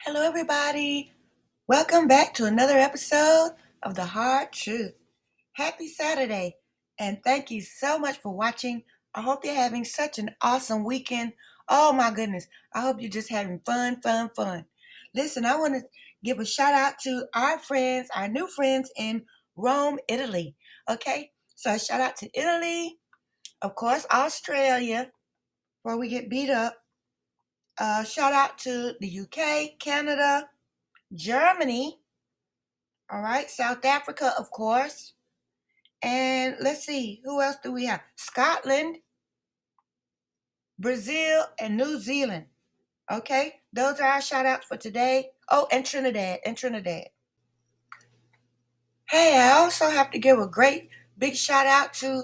Hello, everybody. Welcome back to another episode of The Hard Truth. Happy Saturday, and thank you so much for watching. I hope you're having such an awesome weekend. Oh, my goodness. I hope you're just having fun. Listen, I want to give a shout out to our friends, our new friends in Rome, Italy. Okay? So, a shout out to Italy, of course, Australia, where we get beat up. Shout out to the UK, Canada, Germany, all right, South Africa, of course. And let's see, who else do we have? Scotland, Brazil, and New Zealand. Okay, those are our shout outs for today. Oh, and Trinidad. Hey, I also have to give a great big shout out to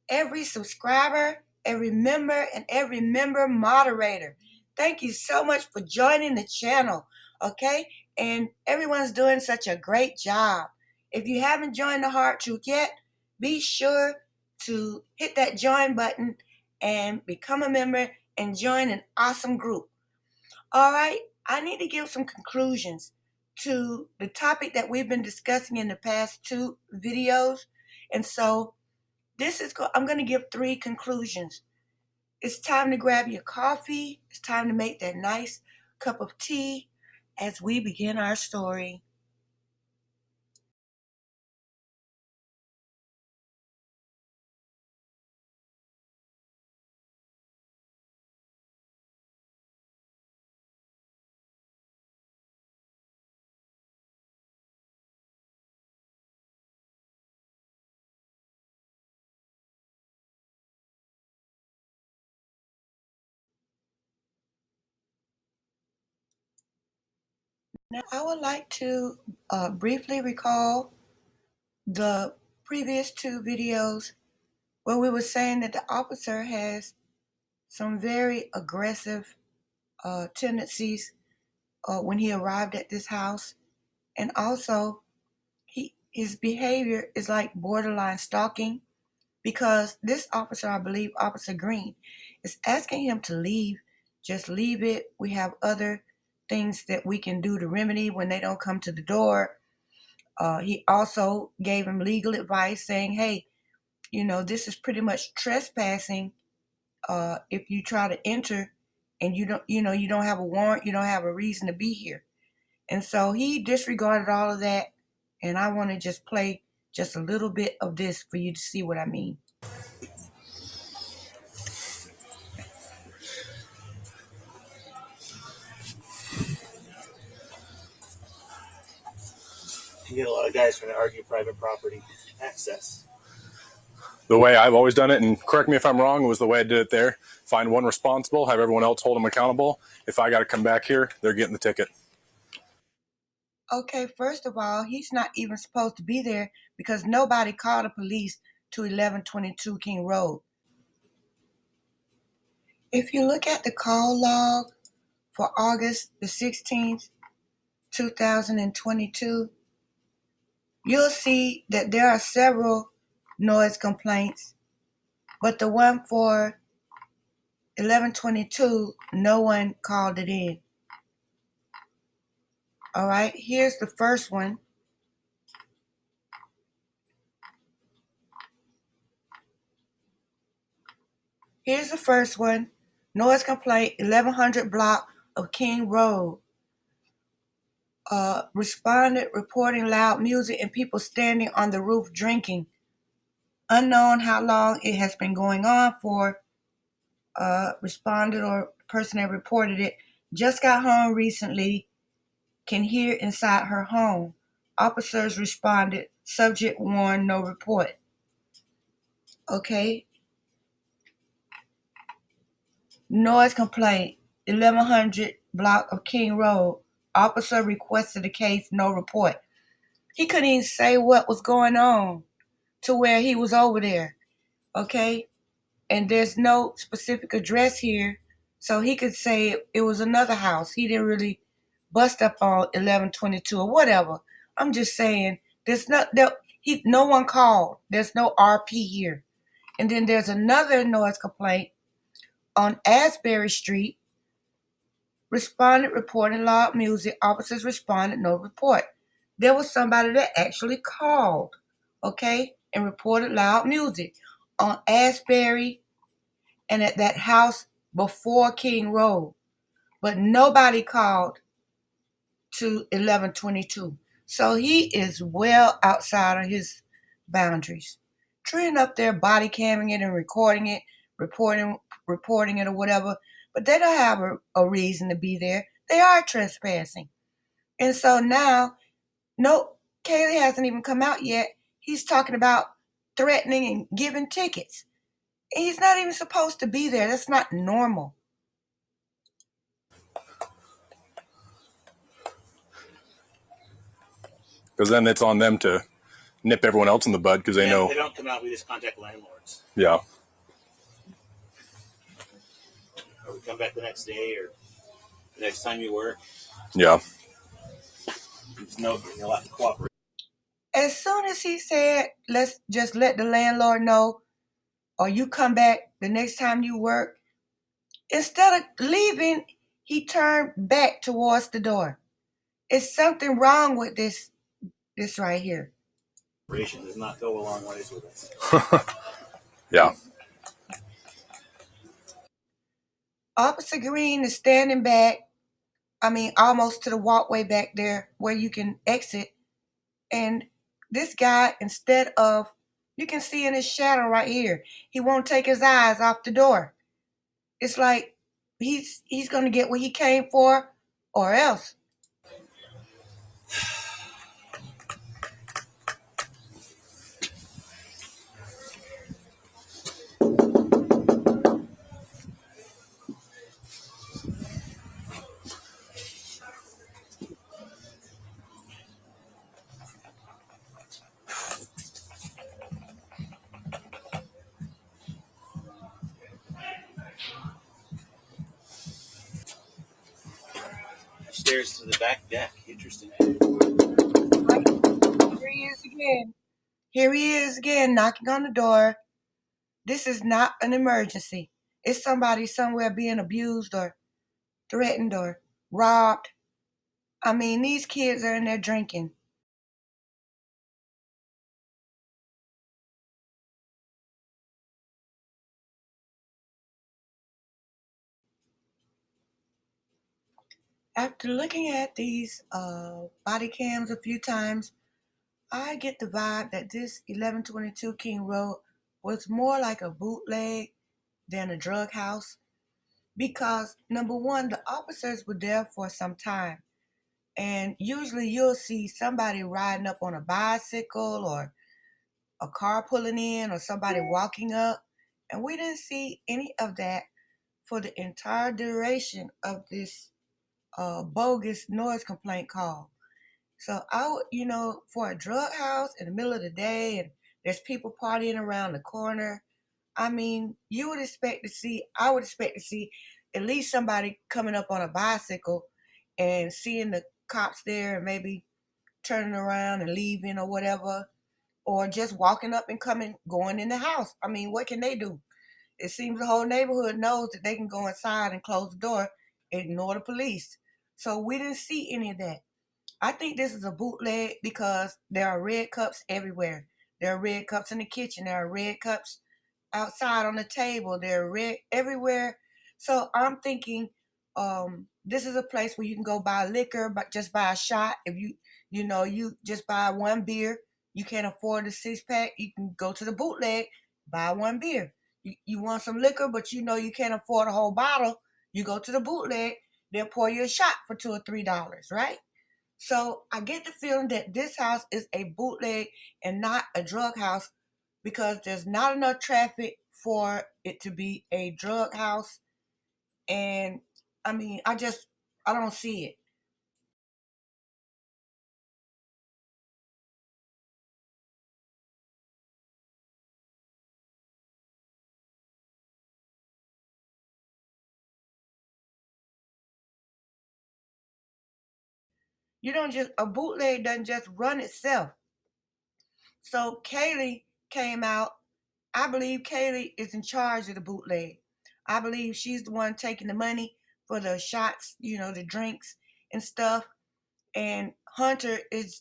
every subscriber, every member, and every member moderator. Thank you so much for joining the channel, okay? And everyone's doing such a great job. If you haven't joined the Heart Truth yet, be sure to hit that join button and become a member and join an awesome group. All right, I need to give some conclusions to the topic that we've been discussing in the past two videos. And so I'm going to give three conclusions. It's time to grab your coffee. It's time to make that nice cup of tea as we begin our story. Now, I would like to briefly recall the previous two videos where we were saying that the officer has some very aggressive tendencies when he arrived at this house, and also his behavior is like borderline stalking because this officer, I believe, Officer Green, is asking him to leave. Just leave it. We have other things that we can do to remedy when they don't come to the door. He also gave him legal advice saying, hey, this is pretty much trespassing if you try to enter and you don't have a warrant, you don't have a reason to be here. And so he disregarded all of that. And I want to just play just a little bit of this for you to see what I mean. You get a lot of guys trying to argue private property access. The way I've always done it, and correct me if I'm wrong, was the way I did it there. Find one responsible, have everyone else hold them accountable. If I got to come back here, they're getting the ticket. Okay, first of all, he's not even supposed to be there because nobody called the police to 1122 King Road. If you look at the call log for August the 16th, 2022, you'll see that there are several noise complaints, but the one for 1122, no one called it in. All right, here's the first one. Here's the first one. Noise complaint, 1100 block of King Road. Responded reporting loud music and people standing on the roof drinking. Unknown how long it has been going on for. Responded or person that reported it just got home recently. Can hear inside her home. Officers responded. Subject warned, no report. Okay. Noise complaint, 1100 block of King Road. Officer requested the case, no report. He couldn't even say what was going on to where he was over there. Okay. And there's no specific address here. So he could say it was another house. He didn't really bust up on 1122 or whatever. I'm just saying no one called. There's no RP here. And then there's another noise complaint on Asbury Street. responded, reporting loud music. Officers responded, no report. There was somebody that actually called, okay, and reported loud music on Asbury and at that house before King Road. But nobody called to 1122. So he is well outside of his boundaries. Treating up there, body camming it and recording it, reporting it or whatever, but they don't have a reason to be there. They are trespassing. And so now, no, Kaylee hasn't even come out yet. He's talking about threatening and giving tickets. And he's not even supposed to be there. That's not normal. Because then it's on them to nip everyone else in the bud because they know. They don't come out. We just contact landlords. Yeah. Or we come back the next day or the next time you work. Yeah. You'll have to cooperate. As soon as he said, let's just let the landlord know, or you come back the next time you work, instead of leaving, he turned back towards the door. It's something wrong with this right here. Does not go a long ways with us. Yeah. Officer Green is standing back, almost to the walkway back there where you can exit. And this guy, instead of, you can see in his shadow right here, he won't take his eyes off the door. It's like he's going to get what he came for or else. Stairs to the back deck. Interesting. Here he is again. Here he is again, knocking on the door. This is not an emergency. It's somebody somewhere being abused or threatened or robbed. These kids are in there drinking. After looking at these body cams a few times, I get the vibe that this 1122 King Road was more like a bootleg than a drug house because, number one, the officers were there for some time. And usually you'll see somebody riding up on a bicycle or a car pulling in or somebody walking up. And we didn't see any of that for the entire duration of this bogus noise complaint call. So I would, for a drug house in the middle of the day and there's people partying around the corner, you would expect to see, I would expect to see at least somebody coming up on a bicycle and seeing the cops there and maybe turning around and leaving or whatever, or just walking up and going in the house. What can they do? It seems the whole neighborhood knows that they can go inside and close the door, ignore the police. So we didn't see any of that. I think this is a bootleg because there are red cups everywhere. There are red cups in the kitchen. There are red cups outside on the table. They're red everywhere. So I'm thinking this is a place where you can go buy liquor, but just buy a shot. If you just buy one beer, you can't afford a 6-pack, you can go to the bootleg, buy one beer. You want some liquor, but you can't afford a whole bottle, you go to the bootleg, they'll pour you a shot for $2 or $3, right? So I get the feeling that this house is a bootleg and not a drug house because there's not enough traffic for it to be a drug house. And I don't see it. A bootleg doesn't just run itself. So Kaylee came out. I believe Kaylee is in charge of the bootleg. I believe she's the one taking the money for the shots, the drinks and stuff. And Hunter is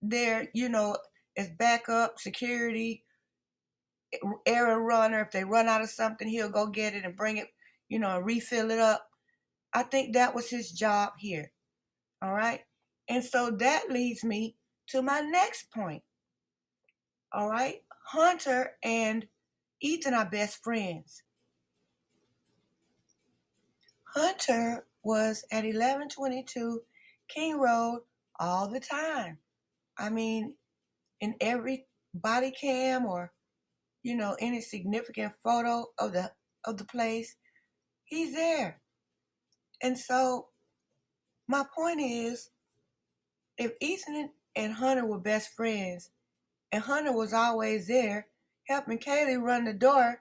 there, as backup security, errand runner. If they run out of something, he'll go get it and bring it, and refill it up. I think that was his job here. All right. And so that leads me to my next point. All right. Hunter and Ethan are best friends. Hunter was at 1122 King Road all the time. I mean, in every body cam or, any significant photo of the place, he's there. And so my point is, if Ethan and Hunter were best friends, and Hunter was always there helping Kaylee run the door,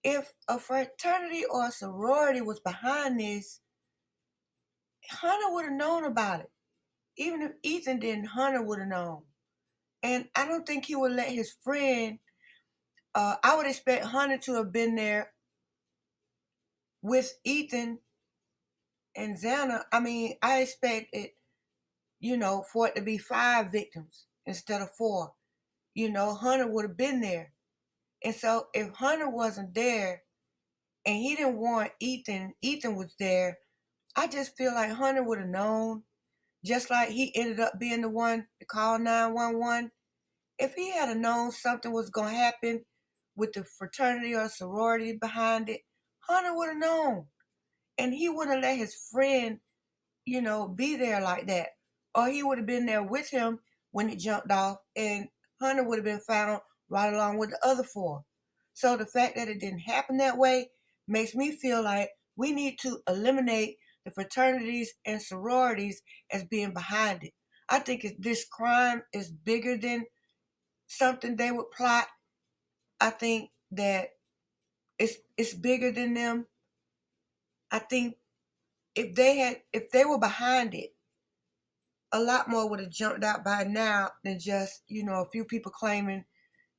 if a fraternity or a sorority was behind this, Hunter would have known about it. Even if Ethan didn't, Hunter would have known. And I don't think he would let his friend, I would expect Hunter to have been there with Ethan and Xana. I mean, I expect it, for it to be 5 victims instead of 4. Hunter would have been there. And so if Hunter wasn't there and he didn't want Ethan was there, I just feel like Hunter would have known, just like he ended up being the one to call 911. If he had known something was going to happen with the fraternity or sorority behind it, Hunter would have known. And he wouldn't let his friend, be there like that. Or he would have been there with him when it jumped off, and Hunter would have been found right along with the other 4. So the fact that it didn't happen that way makes me feel like we need to eliminate the fraternities and sororities as being behind it. I think this crime is bigger than something they would plot. I think that it's bigger than them. I think if they were behind it, a lot more would have jumped out by now than just, a few people claiming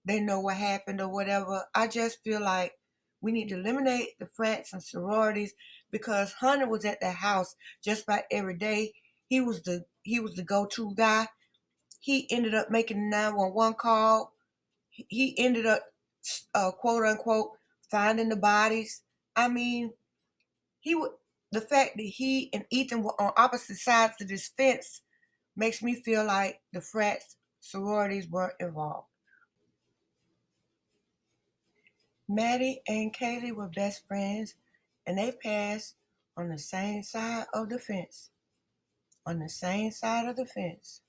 they know what happened or whatever. I just feel like we need to eliminate the frats and sororities because Hunter was at that house just about every day. He was the go-to guy. He ended up making the 911 call. He ended up, quote unquote, finding the bodies. I mean, the fact that he and Ethan were on opposite sides of this fence makes me feel like the frats, sororities weren't involved. Maddie and Kaylee were best friends, and they passed on the same side of the fence. On the same side of the fence.